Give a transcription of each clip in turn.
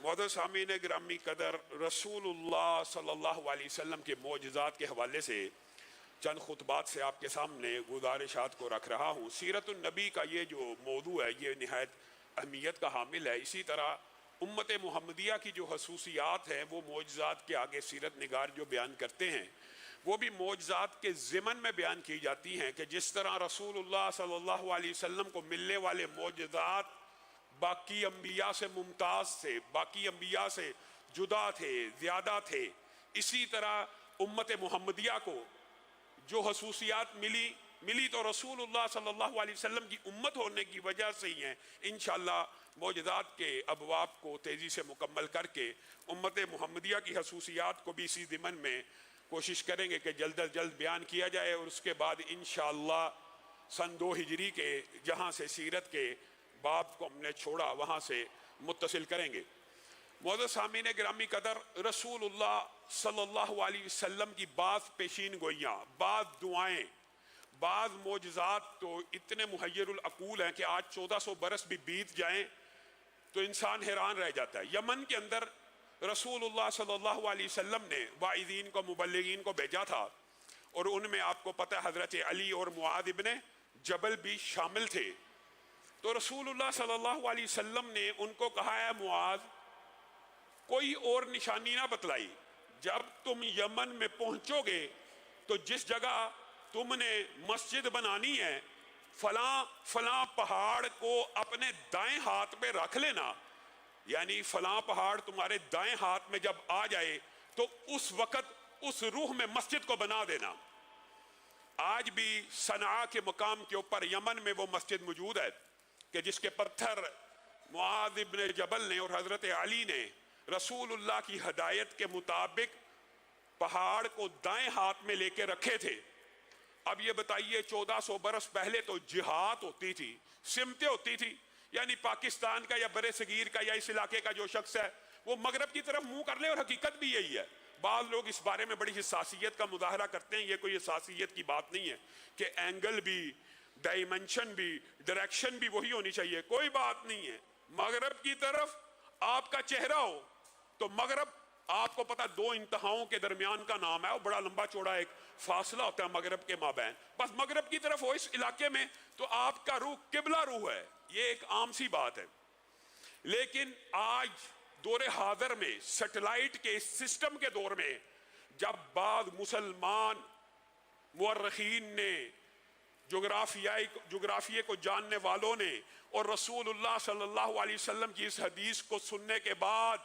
معزز سامعین گرامی قدر، رسولullah صلی اللہ علیہ وسلم کے معجزات کے حوالے سے چند خطبات سے آپ کے سامنے گزارشات کو رکھ رہا ہوں۔ سیرت النبی کا یہ جو موضوع ہے یہ نہایت اہمیت کا حامل ہے۔ اسی طرح امت محمدیہ کی جو خصوصیات ہیں وہ معجزات کے آگے سیرت نگار جو بیان کرتے ہیں وہ بھی معجزات کے ضمن میں بیان کی جاتی ہیں، کہ جس طرح رسول اللہ صلی اللہ علیہ وسلم کو ملنے والے معجزات باقی انبیاء سے ممتاز تھے، باقی انبیاء سے جدا تھے، زیادہ تھے، اسی طرح امت محمدیہ کو جو خصوصیات ملی تو رسول اللہ صلی اللہ علیہ وسلم کی امت ہونے کی وجہ سے ہی ہیں۔ انشاءاللہ معجزات کے ابواب کو تیزی سے مکمل کر کے امت محمدیہ کی خصوصیات کو بھی اسی ضمن میں کوشش کریں گے کہ جلد از جلد بیان کیا جائے، اور اس کے بعد انشاءاللہ سن 2 ہجری کے جہاں سے سیرت کے باب کو ہم نے چھوڑا وہاں سے متصل کریں گے۔ معزز سامعین گرامی قدر، رسول اللہ صلی اللہ علیہ وسلم کی بعض پیشین گوئیاں، بعض دعائیں، بعض معجزات تو اتنے محیر العقول ہیں کہ آج 1400 برس بھی بیت جائیں تو انسان حیران رہ جاتا ہے۔ یمن کے اندر رسول اللہ صلی اللہ علیہ وسلم نے واعظین کو، مبلغین کو بھیجا تھا، اور ان میں آپ کو پتہ حضرت علی اور معاذ ابن جبل بھی شامل تھے۔ تو رسول اللہ صلی اللہ علیہ وسلم نے ان کو کہا ہے معاذ کوئی اور نشانی نہ بتلائی، جب تم یمن میں پہنچو گے تو جس جگہ تم نے مسجد بنانی ہے فلاں فلاں پہاڑ کو اپنے دائیں ہاتھ پہ رکھ لینا، یعنی فلاں پہاڑ تمہارے دائیں ہاتھ میں جب آ جائے تو اس وقت اس روح میں مسجد کو بنا دینا۔ آج بھی صنعاء کے مقام کے اوپر یمن میں وہ مسجد موجود ہے کہ جس کے پتھر معاذ ابن جبل نے اور حضرت علی نے رسول اللہ کی ہدایت کے مطابق پہاڑ کو دائیں ہاتھ میں لے کے رکھے تھے۔ اب یہ بتائیے 1400 برس پہلے تو جہاد ہوتی تھی، سمتیں ہوتی تھی، یعنی پاکستان کا یا برِ صغیر کا یا اس علاقے کا جو شخص ہے وہ مغرب کی طرف منہ کر لے، اور حقیقت بھی یہی ہے۔ بعض لوگ اس بارے میں بڑی حساسیت کا مظاہرہ کرتے ہیں، یہ کوئی حساسیت کی بات نہیں ہے کہ اینگل بھی، ڈائمنشن بھی، ڈائریکشن بھی وہی ہونی چاہیے، کوئی بات نہیں ہے۔ مغرب کی طرف آپ کا چہرہ ہو تو مغرب، آپ کو پتا 2 انتہاؤں کے درمیان کا نام ہے، وہ بڑا لمبا چوڑا ایک فاصلہ ہوتا ہے مغرب کے مابین، بس مغرب کی طرف ہو اس علاقے میں تو آپ کا روح قبلہ روح ہے، یہ ایک عام سی بات ہے۔ لیکن آج دور حاضر میں سیٹلائٹ کے سسٹم کے دور میں جب بعض مسلمان مورخین نے، جغرافیے کو جاننے والوں نے اور رسول اللہ صلی اللہ علیہ وسلم کی اس حدیث کو سننے کے بعد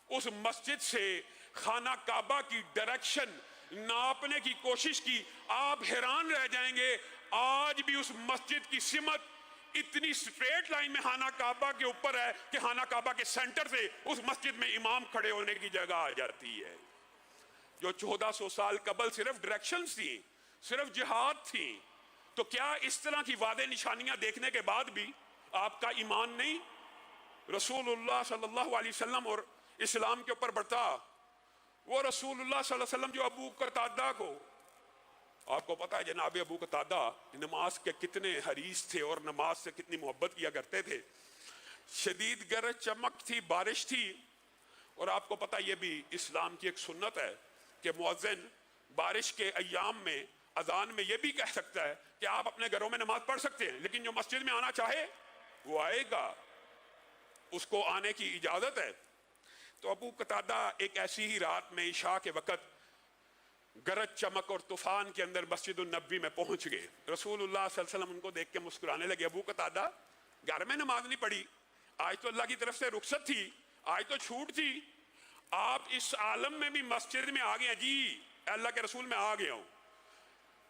اس مسجد سے خانہ کعبہ کی ڈائریکشن ناپنے کی کوشش کی، آپ حیران رہ جائیں گے آج بھی اس مسجد کی سمت اتنی سٹریٹ لائن میں خانہ کعبہ کے اوپر ہے کہ خانہ کعبہ کے سینٹر سے اس مسجد میں امام کھڑے ہونے کی جگہ آ جاتی ہے۔ جو 1400 سال قبل صرف ڈائریکشنز تھیں، صرف جہاد تھیں، تو کیا اس طرح کی واضح نشانیاں دیکھنے کے بعد بھی آپ کا ایمان نہیں رسول اللہ صلی اللہ علیہ وسلم اور اسلام کے اوپر بڑھتا؟ وہ رسول اللہ صلی اللہ علیہ وسلم جو ابو قتادہ کو، آپ کو پتا ہے جناب ابو قتادہ نماز کے کتنے حریص تھے اور نماز سے کتنی محبت کیا کرتے تھے۔ شدید گرج چمک تھی، بارش تھی، اور آپ کو پتا یہ بھی اسلام کی ایک سنت ہے کہ مؤذن بارش کے ایام میں اذان میں یہ بھی کہہ سکتا ہے کہ آپ اپنے گھروں میں نماز پڑھ سکتے ہیں، لیکن جو مسجد میں آنا چاہے وہ آئے گا، اس کو آنے کی اجازت ہے۔ تو ابو قتادہ ایک ایسی ہی رات میں عشاء کے وقت گرج چمک اور طوفان کے اندر مسجد النبوی میں پہنچ گئے۔ رسول اللہ صلی اللہ علیہ وسلم ان کو دیکھ کے مسکرانے لگے، ابو قتادہ گھر میں نماز نہیں پڑھی، آج تو اللہ کی طرف سے رخصت تھی، آج تو چھوٹ تھی، آپ اس عالم میں بھی مسجد میں آ گئے ہیں؟ جی اللہ کے رسول میں آ گیا ہوں۔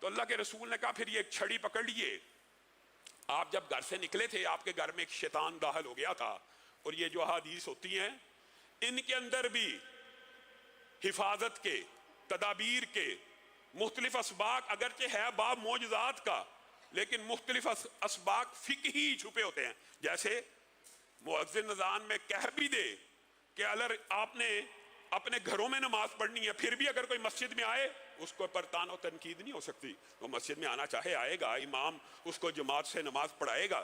تو اللہ کے رسول نے کہا پھر یہ ایک چھڑی پکڑ لیے، آپ جب گھر سے نکلے تھے آپ کے گھر میں ایک شیطان داخل ہو گیا تھا، اور یہ جو احادیث ہوتی ہیں ان کے اندر بھی حفاظت کے، تدابیر کے مختلف اسباق اگرچہ ہے باب معجزات کا، لیکن مختلف اسباق فقہی چھپے ہوتے ہیں۔ جیسے مؤذن اذان میں کہہ بھی دے کہ اگر آپ نے اپنے گھروں میں نماز پڑھنی ہے، پھر بھی اگر کوئی مسجد میں آئے اس کو پر تان و تنقید نہیں ہو سکتی، وہ مسجد میں آنا چاہے آئے گا، امام اس کو جماعت سے نماز پڑھائے گا۔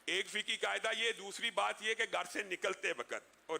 ایک فقہی قاعدہ یہ، دوسری بات یہ کہ گھر سے نکلتے وقت اور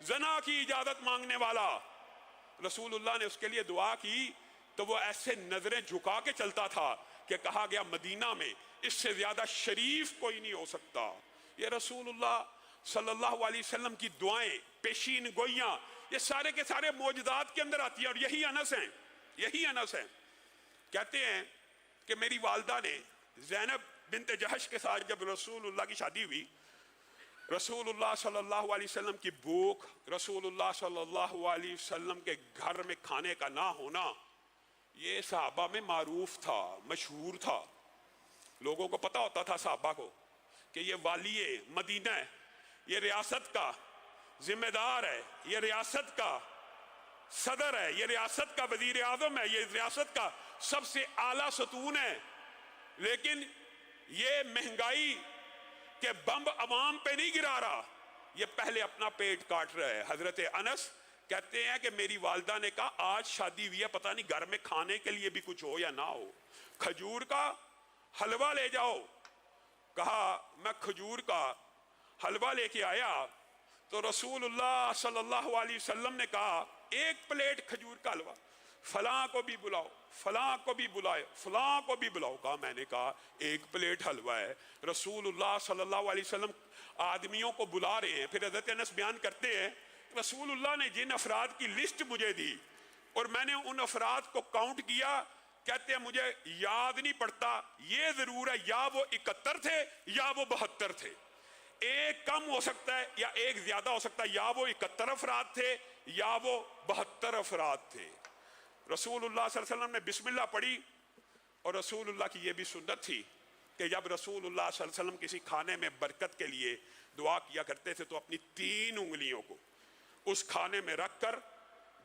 زنا کی اجازت مانگنے والا، رسول اللہ نے اس کے لیے دعا کی تو وہ ایسے نظریں جھکا کے چلتا تھا کہ کہا گیا مدینہ میں اس سے زیادہ شریف کوئی نہیں ہو سکتا۔ یہ رسول اللہ صلی اللہ علیہ وسلم کی دعائیں، پیشین گوئیاں، یہ سارے کے سارے معجزات کے اندر آتی ہیں، اور یہی انس ہیں، یہی انس ہیں۔ کہتے ہیں کہ میری والدہ نے زینب بنت جہش کے ساتھ جب رسول اللہ کی شادی ہوئی، رسول اللہ صلی اللہ علیہ وسلم کی بھوک، رسول اللہ صلی اللہ علیہ وسلم کے گھر میں کھانے کا نہ ہونا، یہ صحابہ میں معروف تھا، مشہور تھا۔ لوگوں کو پتا ہوتا تھا صحابہ کو کہ یہ والی مدینہ ہے، یہ ریاست کا ذمہ دار ہے، یہ ریاست کا صدر ہے، یہ ریاست کا وزیر اعظم ہے، یہ ریاست کا سب سے اعلیٰ ستون ہے، لیکن یہ مہنگائی کے بم عوام پہ نہیں گرا رہا، یہ پہلے اپنا پیٹ کاٹ رہا ہے۔ حضرت انس کہتے ہیں کہ میری والدہ نے کہا آج شادی ہوئی ہے، پتہ نہیں گھر میں کھانے کے لیے بھی کچھ ہو یا نہ ہو، کھجور کا حلوہ لے جاؤ۔ کہا میں کھجور کا حلوہ لے کے آیا تو رسول اللہ صلی اللہ علیہ وسلم نے کہا ایک پلیٹ کھجور کا حلوہ، فلاں کو بھی بلاؤ، فلاں کو بھی بلائے، فلاں کو بھی بلاؤ۔ کہا میں نے کہا ایک پلیٹ حلوہ ہے۔ رسول اللہ صلی اللہ علیہ وسلم آدمیوں کو بلا رہے ہیں، پھر حضرت انس بیان کرتے ہیں رسول اللہ نے جن افراد کی لسٹ مجھے دی اور میں نے ان افراد کو کاؤنٹ کیا، کہتے ہیں مجھے یاد نہیں پڑتا، یہ ضرور ہے یا وہ 71 تھے یا وہ 72 تھے، ایک کم ہو سکتا ہے یا ایک زیادہ ہو سکتا ہے، یا وہ 71 افراد تھے یا وہ 72 افراد تھے۔ رسول اللہ صلی اللہ علیہ وسلم نے بسم اللہ پڑھی، اور رسول اللہ کی یہ بھی سنت تھی کہ جب رسول اللہ صلی اللہ علیہ وسلم کسی کھانے میں برکت کے لیے دعا کیا کرتے تھے تو اپنی 3 انگلیوں کو اس کھانے میں رکھ کر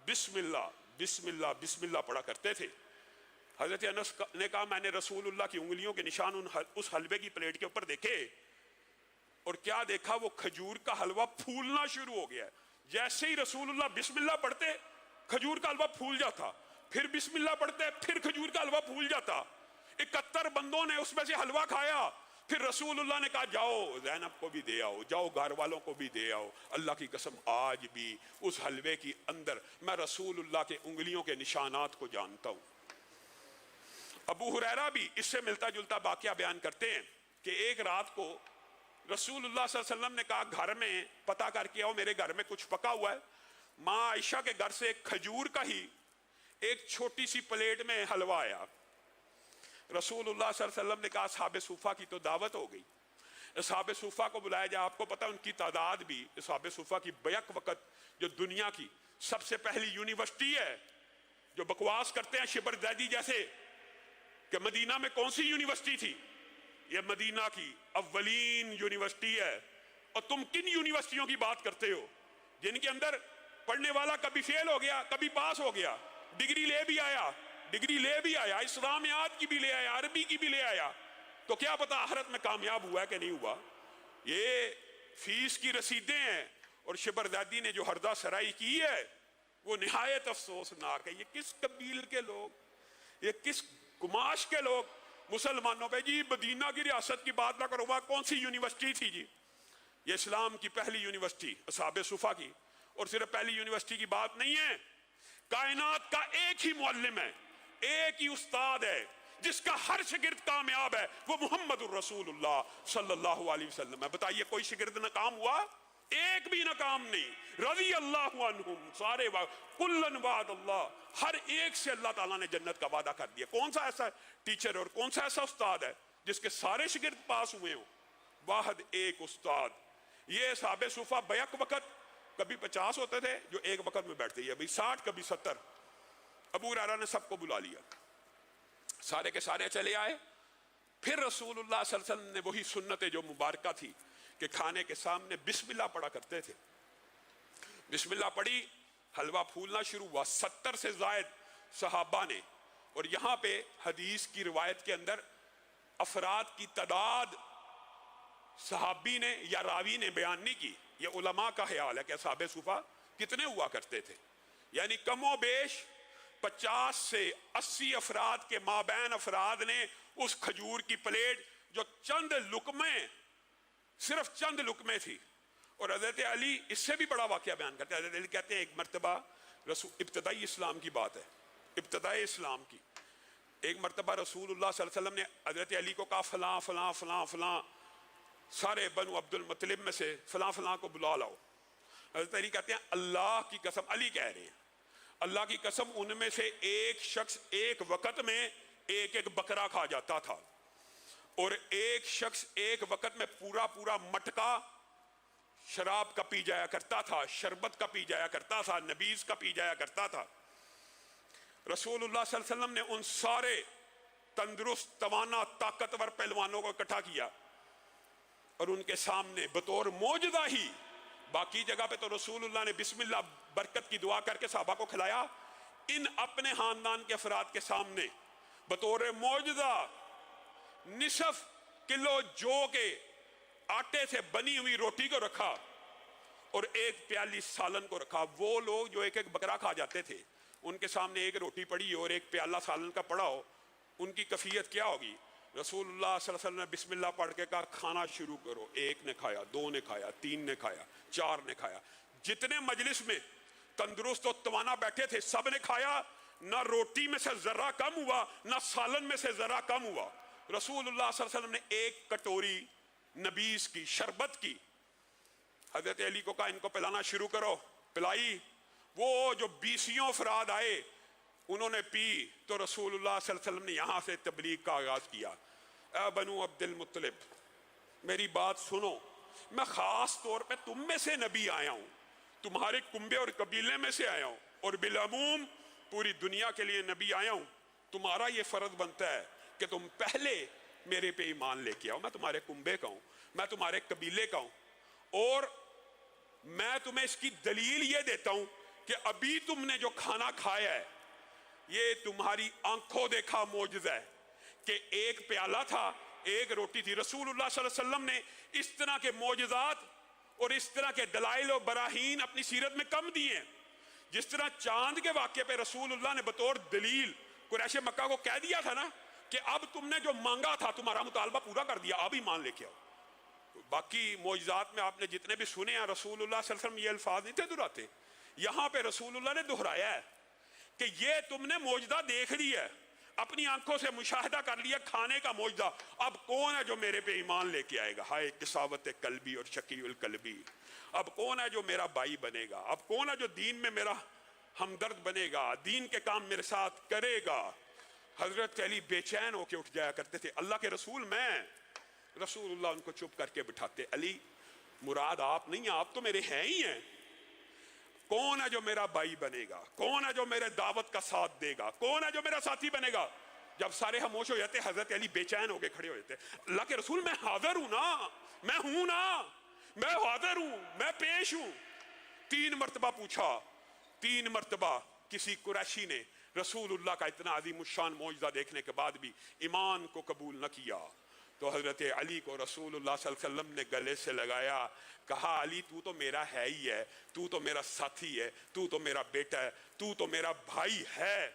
بسم اللہ بسم اللہ بسم اللہ پڑھا کرتے تھے۔ حضرت انس نے کہا میں نے رسول اللہ کی انگلیوں کے نشان اس حلوے کی پلیٹ کے اوپر دیکھے، اور کیا دیکھا، وہ کھجور کا حلوہ پھولنا شروع ہو گیا۔ جیسے ہی رسول اللہ بسم اللہ پڑھتے کھجور کا حلوہ پھول جاتا، پھر بسم اللہ پڑھتے پھر کھجور کا حلوہ پھول جاتا۔ 71 بندوں نے اس میں سے حلوہ کھایا، پھر رسول اللہ نے کہا جاؤ زینب کو بھی دے آؤ، جاؤ گھر والوں کو بھی دے آؤ۔ اللہ کی قسم آج بھی اس حلوے کی اندر میں رسول اللہ کے انگلیوں کے نشانات کو جانتا ہوں۔ ابو ہریرہ بھی اس سے ملتا جلتا واقعہ بیان کرتے ہیں کہ ایک رات کو رسول اللہ صلی اللہ علیہ وسلم نے کہا گھر میں پتہ کر کے آؤ، میرے گھر میں کچھ پکا ہوا ہے۔ ماں عائشہ کے گھر سے کھجور کا ہی ایک چھوٹی سی پلیٹ میں حلوہ آیا۔ رسول اللہ صلی اللہ علیہ وسلم نے کہا اصحاب صوفہ کی تو دعوت ہو گئی، اصحاب صوفہ کو بلایا جائے۔ آپ کو پتہ ان کی تعداد بھی، اصحاب صوفہ کی بیک وقت جو دنیا کی سب سے پہلی یونیورسٹی ہے، جو بکواس کرتے ہیں شبر زیدی جیسے کہ مدینہ میں کون سی یونیورسٹی تھی، یہ مدینہ کی اولین یونیورسٹی ہے۔ اور تم کن یونیورسٹیوں کی بات کرتے ہو جن کے اندر پڑھنے والا کبھی فیل ہو گیا کبھی پاس ہو گیا، ڈگری لے بھی آیا، اسلامیات کی بھی لے آیا، عربی کی بھی لے آیا، تو کیا پتا آخرت میں کامیاب ہوا ہے کہ نہیں ہوا۔ یہ فیس کی رسیدیں ہیں، اور شبر زیدی نے جو ہردہ سرائی کی ہے وہ نہایت افسوسناک ہے۔ یہ کس قبیل کے لوگ، یہ کس گماش کے لوگ مسلمانوں پہ جی مدینہ کی ریاست کی بات نہ کرو، وہاں کون سی یونیورسٹی تھی جی؟ یہ اسلام کی پہلی یونیورسٹی اصحاب صفا کی، اور صرف پہلی یونیورسٹی کی بات نہیں ہے، کائنات کا ایک ہی معلم ہے، ایک ہی استاد ہے جس کا ہر شاگرد کامیاب ہے، وہ محمد الرسول اللہ صلی اللہ علیہ وسلم ہے۔ بتائیے کوئی شاگرد ناکام ہوا؟ ایک بھی ناکام نہیں۔ رضی اللہ عنہم، سارے کلن وعد اللہ، ہر ایک سے اللہ تعالیٰ نے جنت کا وعدہ کر دیا۔ کون سا ایسا ٹیچر اور کون سا ایسا استاد ہے جس کے سارے شاگرد پاس ہوئے ہوں؟ واحد ایک استاد۔ یہ اصحاب صفا بیک وقت کبھی 50 ہوتے تھے جو ایک وقت میں بیٹھتے، یہ 60 کبھی 70۔ ابو ہریرہ نے سب کو بلا لیا، سارے کے سارے چلے آئے۔ پھر رسول اللہ صلی اللہ علیہ وسلم نے وہی سنت جو مبارکہ تھی کہ کھانے کے سامنے بسم اللہ پڑھا کرتے تھے۔ بسم اللہ پڑھی، حلوہ پھولنا شروع ہوا، 70 سے زائد صحابہ نے، اور یہاں پہ حدیث کی روایت کے اندر افراد کی تعداد صحابی نے یا راوی نے بیان نہیں کی، یہ علماء کا خیال ہے کہ اصحاب صفا کتنے ہوا کرتے تھے، یعنی کم و بیش 50 سے 80 افراد کے مابین افراد نے اس کھجور کی پلیٹ جو چند لقمے، صرف چند لقمے تھی، اور حضرت علی اس سے بھی بڑا واقعہ بیان کرتے ہیں. حضرت علی کہتے ہیں ایک مرتبہ ابتدائی اسلام کی بات ہے، ابتدائی اسلام کی، ایک مرتبہ رسول اللہ صلی اللہ علیہ وسلم نے حضرت علی کو کہا فلاں فلاں فلاں فلاں سارے بنو عبد المطلب میں سے فلاں فلاں کو بلا لاؤ. حضرت علی کہتے ہیں اللہ کی قسم، علی کہہ رہے ہیں اللہ کی قسم ان میں سے ایک شخص ایک وقت میں ایک ایک بکرا کھا جاتا تھا، اور ایک شخص ایک وقت میں پورا پورا مٹکا شراب کا پی جایا کرتا تھا، شربت کا پی جایا کرتا تھا، نبیذ کا پی جایا کرتا تھا. رسول اللہ صلی اللہ علیہ وسلم نے ان سارے تندرست توانا طاقتور پہلوانوں کو اکٹھا کیا اور ان کے سامنے بطور معجزہ ہی، باقی جگہ پہ تو رسول اللہ نے بسم اللہ برکت کی دعا کر کے صحابہ کو کھلایا، ان اپنے خاندان کے افراد کے سامنے بطور معجزہ نصف کلو جو کے آٹے سے بنی ہوئی روٹی کو رکھا اور ایک پیالی سالن کو رکھا. وہ لوگ جو ایک ایک بکرا کھا جاتے تھے، ان کے سامنے ایک روٹی پڑی اور ایک پیالہ سالن کا پڑا ہو، ان کی کیفیت کیا ہوگی؟ رسول اللہ صلی اللہ علیہ وسلم نے بسم اللہ پڑھ کے کہا کھانا شروع کرو. ایک نے کھایا، دو نے کھایا، تین نے کھایا، چار نے کھایا. جتنے مجلس میں تندرست و توانا بیٹھے تھے سب نے کھایا، نہ روٹی میں سے ذرہ کم ہوا نہ سالن میں سے ذرہ کم ہوا. رسول اللہ صلی اللہ علیہ وسلم نے ایک کٹوری نبیذ کی، شربت کی، حضرت علی کو کہا ان کو پلانا شروع کرو. پلائی. وہ جو 20 افراد آئے انہوں نے پی تو رسول اللہ صلی اللہ علیہ وسلم نے یہاں سے تبلیغ کا آغاز کیا. اے بنو عبد المطلب میری بات سنو، میں خاص طور پہ تم میں سے نبی آیا ہوں، تمہارے کنبے اور قبیلے میں سے آیا ہوں، اور بالعموم پوری دنیا کے لیے نبی آیا ہوں. تمہارا یہ فرض بنتا ہے کہ تم پہلے میرے پہ ایمان لے کے آؤ. میں تمہارے کنبے کا ہوں، میں تمہارے قبیلے کا ہوں، اور میں تمہیں اس کی دلیل یہ دیتا ہوں کہ ابھی تم نے جو کھانا کھایا ہے یہ تمہاری آنکھوں دیکھا معجزہ ہے کہ ایک پیالہ تھا، ایک روٹی تھی. رسول اللہ صلی اللہ علیہ وسلم نے اس طرح کے معجزات اور اس طرح کے دلائل و براہین اپنی سیرت میں کم دیے ہیں. جس طرح چاند کے واقعے پہ رسول اللہ نے بطور دلیل قریش مکہ کو کہہ دیا تھا نا کہ اب تم نے جو مانگا تھا تمہارا مطالبہ پورا کر دیا، اب ایمان لے کے آؤ. باقی معجزات میں آپ نے جتنے بھی سنے ہیں رسول اللہ صلی اللہ علیہ وسلم یہ الفاظ نہیں تھے دہراتے. یہاں پہ رسول اللہ نے دہرایا ہے کہ یہ تم نے معجزہ دیکھ لیا ہے، اپنی آنکھوں سے مشاہدہ کر لیا کھانے کا معجزہ، اب کون ہے جو میرے پہ ایمان لے کے آئے گا؟ ہائے قساوت قلبی اور شقی القلبی. اب کون ہے جو میرا بھائی بنے گا؟ اب کون ہے جو دین میں میرا ہمدرد بنے گا، دین کے کام میرے ساتھ کرے گا؟ حضرت علی بے چین ہو کے اٹھ جایا کرتے تھے. اللہ کے رسول میں. رسول اللہ ان کو چپ کر کے بٹھاتے. علی مراد آپ نہیں ہیں، آپ تو میرے ہیں ہی ہیں. کون ہے جو میرا بھائی بنے گا؟ کون ہے جو میرے دعوت کا ساتھ دے گا؟ کون ہے جو میرا ساتھی بنے گا؟ جب سارے خاموش ہو جاتے حضرت علی بے چین ہو کے کھڑے ہو جاتے. اللہ کے رسول میں حاضر ہوں نا، میں ہوں نا، میں حاضر ہوں، میں پیش ہوں. 3 مرتبہ پوچھا، 3 مرتبہ کسی قریشی نے رسول اللہ کا اتنا عظیم الشان معجزہ دیکھنے کے بعد بھی ایمان کو قبول نہ کیا. تو حضرت علی کو رسول اللہ صلی اللہ علیہ وسلم نے گلے سے لگایا، کہا علی تو تو میرا ہے ہی ہے، تو تو میرا ساتھی ہے، تو تو میرا بیٹا ہے، تو تو میرا بھائی ہے.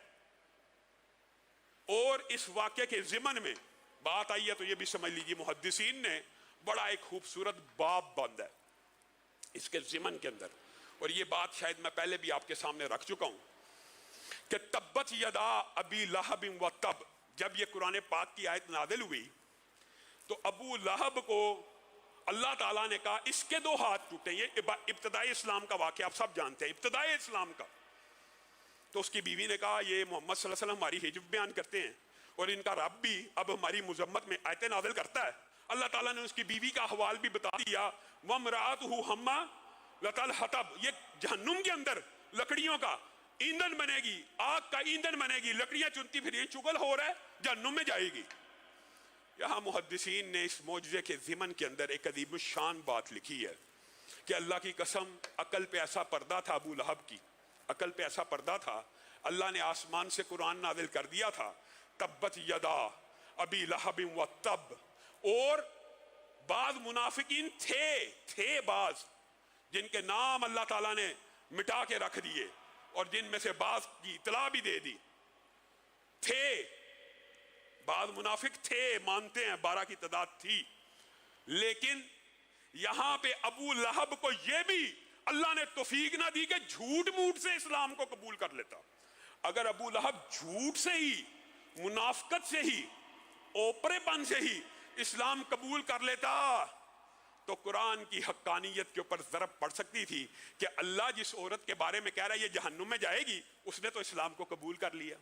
اور اس واقعے کے ضمن میں بات آئی ہے تو یہ بھی سمجھ لیجیے محدثین نے بڑا ایک خوبصورت باب باندھا ہے اس کے ضمن کے اندر، اور یہ بات شاید میں پہلے بھی آپ کے سامنے رکھ چکا ہوں کہ تبت یدا ابی لہب و تب. جب یہ قرآن پاک کی آیت نازل ہوئی تو ابو لہب کو اللہ تعالیٰ نے کہا اس کے 2 ہاتھ ٹوٹے. یہ ابتدائی اسلام کا واقعہ آپ سب جانتے ہیں، ابتدائی اسلام کا. تو اس کی بیوی نے کہا یہ محمد صلی اللہ علیہ وسلم ہماری حجب بیان کرتے ہیں اور ان کا رب بھی اب ہماری مذمت میں آیتیں نازل کرتا ہے. اللہ تعالیٰ نے اس کی بیوی کا حوال بھی بتا دیا. وَامْرَأَتُهُ حَمَّالَةَ الْحَطَبِ. یہ جہنم کے اندر لکڑیوں کا ایندھن بنے گی، آگ کا ایندھن بنے گی، لکڑیاں چنتی پھر یہ چگل ہو رہا ہے، جہنم میں جائے گی. یہاں محدثین نے اس معجزے کے ضمن کے اندر ایک عظیم الشان بات لکھی ہے کہ اللہ کی قسم عقل پہ ایسا پردہ تھا ابو لہب کی، عقل پہ ایسا پردہ تھا. اللہ نے آسمان سے قرآن نازل کر دیا تھا تبت یدا ابی لہب و تب. اور بعض منافقین تھے بعض جن کے نام اللہ تعالیٰ نے مٹا کے رکھ دیے اور جن میں سے بعض کی اطلاع بھی دے دی. بعض منافق تھے، مانتے ہیں 12 کی تعداد تھی، لیکن یہاں پہ ابو لہب کو یہ بھی اللہ نے توفیق نہ دی کہ جھوٹ موٹ سے اسلام کو قبول کر لیتا. اگر ابو لہب جھوٹ سے ہی، منافقت سے ہی، اوپرے پن سے ہی اسلام قبول کر لیتا تو قرآن کی حقانیت کے اوپر ضرب پڑ سکتی تھی کہ اللہ جس عورت کے بارے میں کہہ رہا ہے یہ جہنم میں جائے گی، اس نے تو اسلام کو قبول کر لیا،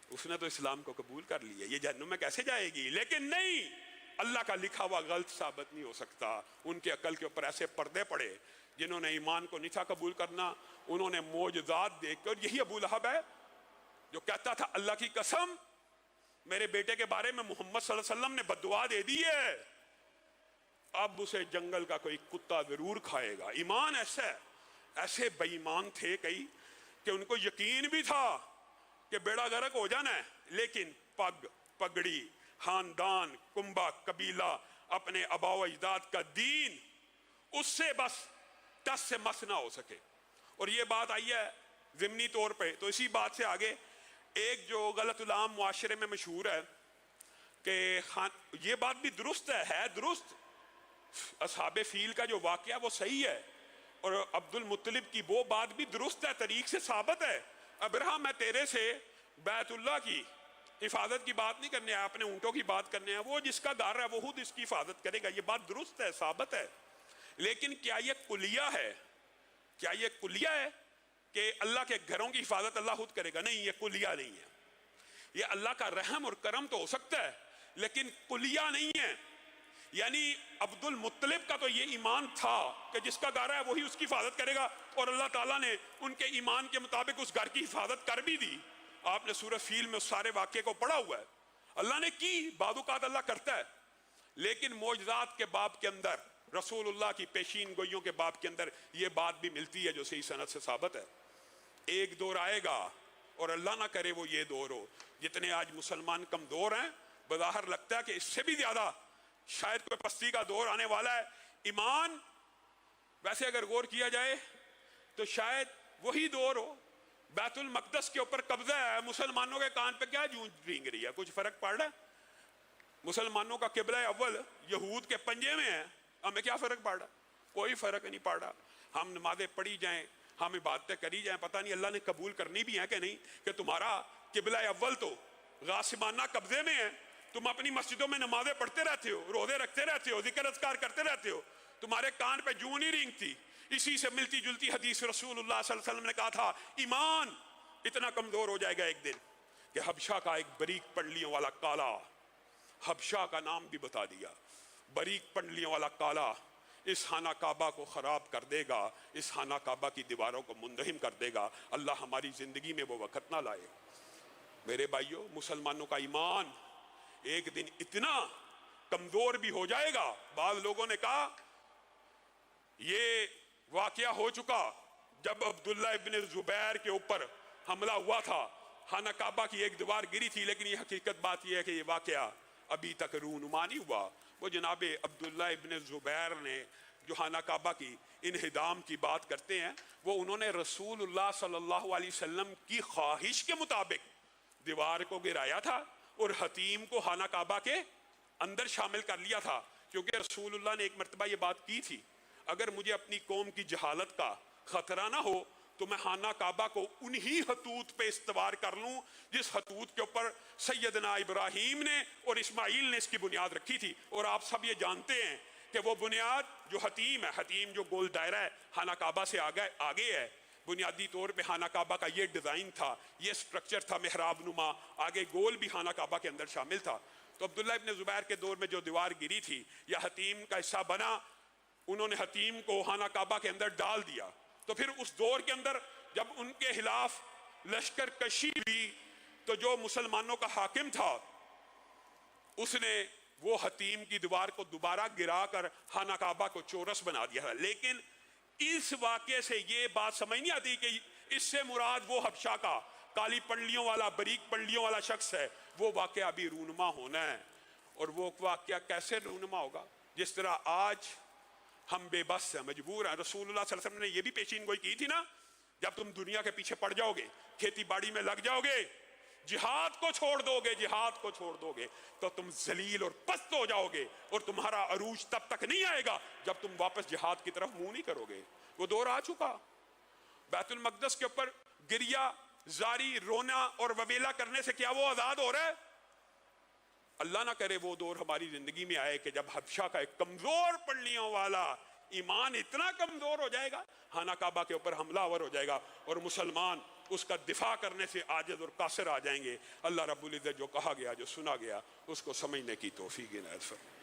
اس نے تو اسلام کو قبول کر لیا، یہ جہنم میں کیسے جائے گی؟ لیکن نہیں، اللہ کا لکھا ہوا غلط ثابت نہیں ہو سکتا. ان کے عقل کے اوپر ایسے پردے پڑے. جنہوں نے ایمان کو نہیں تھا قبول کرنا، انہوں نے معجزات دیکھ کر، یہی ابو لہب ہے جو کہتا تھا اللہ کی قسم میرے بیٹے کے بارے میں محمد صلی اللہ علیہ وسلم نے بددعا دے دی ہے، اب اسے جنگل کا کوئی کتا ضرور کھائے گا. ایمان ایسا ہے. ایسے بے ایمان تھے کئی کہ ان کو یقین بھی تھا کہ بیڑا غرق ہو جانا ہے، لیکن پگ پگڑی، خاندان، کنبہ، قبیلہ، اپنے آباء و اجداد کا دین، اس سے بس ٹس سے مس نہ ہو سکے. اور یہ بات آئی ہے ضمنی طور پہ. تو اسی بات سے آگے ایک جو غلط العام معاشرے میں مشہور ہے کہ یہ بات بھی درست ہے درست، اصحاب فیل کا جو واقعہ وہ صحیح ہے، اور عبد المطلب کی وہ بات بھی درست ہے، طریق سے ثابت ہے. ابراہیم میں تیرے سے بیت اللہ کی حفاظت کی بات نہیں کرنے آیا، اپنے اونٹوں کی بات کرنے آیا، وہ جس کا گھر ہے وہ خود اس کی حفاظت کرے گا. یہ بات درست ہے، ثابت ہے. لیکن کیا یہ کلیہ ہے؟ کیا یہ کلیہ ہے کہ اللہ کے گھروں کی حفاظت اللہ خود کرے گا؟ نہیں، یہ کلیہ نہیں ہے. یہ اللہ کا رحم اور کرم تو ہو سکتا ہے لیکن کلیہ نہیں ہے. یعنی عبد المطلب کا تو یہ ایمان تھا کہ جس کا گھر ہے وہی اس کی حفاظت کرے گا، اور اللہ تعالیٰ نے ان کے ایمان کے مطابق اس گھر کی حفاظت کر بھی دی. آپ نے سورہ فیل میں اس سارے واقعے کو پڑھا ہوا ہے. اللہ نے کی، بعض اوقات اللہ کرتا ہے. لیکن معجزات کے باب کے اندر، رسول اللہ کی پیشین گوئیوں کے باب کے اندر یہ بات بھی ملتی ہے جو صحیح سند سے ثابت ہے. ایک دور آئے گا، اور اللہ نہ کرے وہ یہ دور ہو، جتنے آج مسلمان کمزور ہیں بظاہر لگتا ہے کہ اس سے بھی زیادہ شاید کوئی پستی کا دور آنے والا ہے. ایمان ویسے اگر غور کیا جائے تو شاید وہی دور ہو. بیت المقدس کے اوپر قبضہ ہے، مسلمانوں کے کان پہ کیا جونج رینگ رہی ہے؟ کچھ فرق پڑ رہا ہے؟ مسلمانوں کا قبلہ اول یہود کے پنجے میں ہے، ہمیں کیا فرق پڑ رہا؟ کوئی فرق نہیں پڑ رہا. ہم نمازیں پڑھی جائیں، ہم عبادتیں کری جائیں، پتہ نہیں اللہ نے قبول کرنی بھی ہیں کہ نہیں، کہ تمہارا قبلہ اول تو غاصبانہ قبضے میں ہے. تم اپنی مسجدوں میں نمازیں پڑھتے رہتے ہو، روزے رکھتے رہتے ہو، ذکر اذکار کرتے رہتے ہو، تمہارے کان پہ جوں نہیں رینگتی. اسی سے ملتی جلتی حدیث رسول اللہ صلی اللہ علیہ وسلم نے کہا تھا ایمان اتنا کمزور ہو جائے گا ایک دن کہ حبشہ کا ایک بریک پنڈلیوں والا کالا، حبشہ کا نام بھی بتا دیا، بریک پنڈلیوں والا کالا اس خانہ کعبہ کو خراب کر دے گا، اس خانہ کعبہ کی دیواروں کو منہدم کر دے گا. اللہ ہماری زندگی میں وہ وقت نہ لائے. میرے بھائیوں، مسلمانوں کا ایمان ایک دن اتنا کمزور بھی ہو جائے گا. بعض لوگوں نے کہا یہ واقعہ ہو چکا جب عبداللہ ابن زبیر کے اوپر حملہ ہوا تھا، خانہ کعبہ کی ایک دیوار گری تھی، لیکن یہ حقیقت بات یہ ہے کہ یہ واقعہ ابھی تک رونما نہیں ہوا. وہ جناب عبداللہ ابن زبیر نے جو خانہ کعبہ کی انہدام کی بات کرتے ہیں، وہ انہوں نے رسول اللہ صلی اللہ علیہ وسلم کی خواہش کے مطابق دیوار کو گرایا تھا اور حتیم کو خانہ کعبہ کے اندر شامل کر لیا تھا. کیونکہ رسول اللہ نے ایک مرتبہ یہ بات کی تھی، اگر مجھے اپنی قوم کی جہالت کا خطرہ نہ ہو تو میں خانہ کعبہ کو انہی خطوط پہ استوار کر لوں جس خطوط کے اوپر سیدنا ابراہیم نے اور اسماعیل نے اس کی بنیاد رکھی تھی. اور آپ سب یہ جانتے ہیں کہ وہ بنیاد جو حتیم ہے، حتیم جو گول دائرہ ہے خانہ کعبہ سے آگے ہے، بنیادی طور پہ خانہ کعبہ کا یہ ڈیزائن تھا، یہ سٹرکچر تھا محراب نما، آگے گول بھی خانہ کعبہ کے اندر شامل تھا. تو عبداللہ ابن زبیر کے دور میں جو دیوار گری تھی یا حتیم کا حصہ بنا، انہوں نے حتیم کو خانہ کعبہ کے اندر ڈال دیا. تو پھر اس دور کے اندر جب ان کے خلاف لشکر کشی ہوئی تو جو مسلمانوں کا حاکم تھا اس نے وہ حتیم کی دیوار کو دوبارہ گرا کر خانہ کعبہ کو چورس بنا دیا. لیکن اس واقعے سے یہ بات سمجھ نہیں آتی کہ اس سے مراد وہ حبشہ کا کالی پنڈلیوں والا، بریک پنڈلیوں والا شخص ہے. وہ واقعہ ابھی رونما ہونا ہے. اور وہ واقعہ کیسے رونما ہوگا؟ جس طرح آج ہم بے بس ہیں، مجبور ہیں. رسول اللہ صلی اللہ علیہ وسلم نے یہ بھی پیشین گوئی کی تھی نا، جب تم دنیا کے پیچھے پڑ جاؤ گے، کھیتی باڑی میں لگ جاؤ گے، جہاد کو چھوڑ دو گے، جہاد کو چھوڑ دو گے تو تم ذلیل اور پست ہو جاؤ گے، اور تمہارا عروج تب تک نہیں آئے گا جب تم واپس جہاد کی طرف منہ نہیں کرو گے۔ وہ دور آ چکا، بیت المقدس کے اوپر گریا زاری رونا اور وویلا کرنے سے کیا وہ آزاد ہو رہا ہے؟ اللہ نہ کرے وہ دور ہماری زندگی میں آئے کہ جب حبشہ کا ایک کمزور پڑیوں والا ایمان اتنا کمزور ہو جائے گا، خانہ کعبہ کے اوپر حملہ آور ہو جائے گا اور مسلمان اس کا دفاع کرنے سے عاجز اور قاصر آ جائیں گے۔ اللہ رب العزت جو کہا گیا، جو سنا گیا، اس کو سمجھنے کی توفیق عنایت فرمائے۔